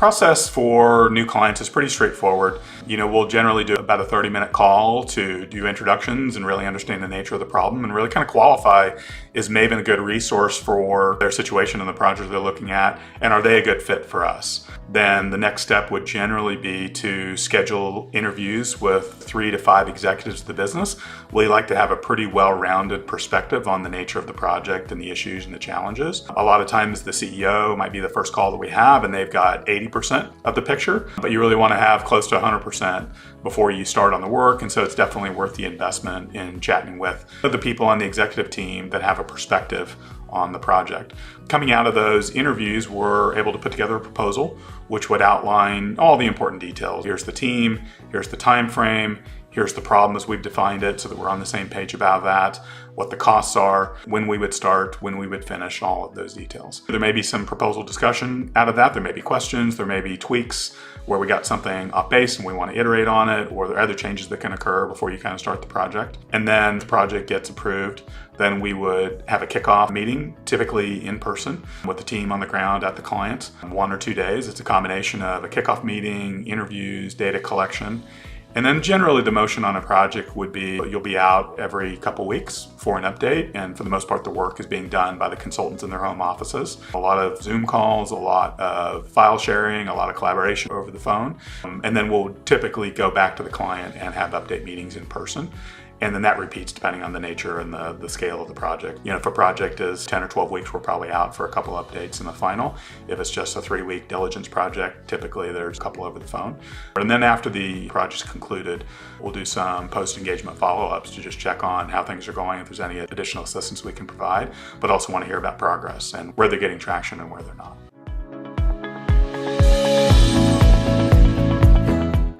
process for new clients is pretty straightforward. We'll generally do about a 30-minute call to do introductions and really understand the nature of the problem and really kind of qualify, is Maven a good resource for their situation and the project they're looking at, and are they a good fit for us? Then the next step would generally be to schedule interviews with 3 to 5 executives of the business. We like to have a pretty well-rounded perspective on the nature of the project and the issues and the challenges. A lot of times the CEO might be the first call that we have and they've got 80% of the picture, but you really want to have close to 100% before you start on the work. And so it's definitely worth the investment in chatting with the people on the executive team that have a perspective on the project. Coming out of those interviews, we're able to put together a proposal which would outline all the important details. Here's the team, here's the time frame, here's the problem as we've defined it so that we're on the same page about that, what the costs are, when we would start, when we would finish, all of those details. There may be some proposal discussion out of that. There may be questions, there may be tweaks where we got something off base and we want to iterate on it, or there are other changes that can occur before you kind of start the project. And then the project gets approved. Then we would have a kickoff meeting, typically in person, with the team on the ground at the client. 1 or 2 days. It's a combination of a kickoff meeting, interviews, data collection. And then generally the motion on a project would be you'll be out every couple weeks for an update, and for the most part the work is being done by the consultants in their home offices. A lot of Zoom calls, a lot of file sharing, a lot of collaboration over the phone, and then we'll typically go back to the client and have update meetings in person. And then that repeats depending on the nature and the scale of the project. If a project is 10 or 12 weeks, we're probably out for a couple updates in the final. If it's just a 3-week diligence project, typically there's a couple over the phone. And then after the project's concluded, we'll do some post-engagement follow-ups to just check on how things are going, if there's any additional assistance we can provide, but also want to hear about progress and where they're getting traction and where they're not.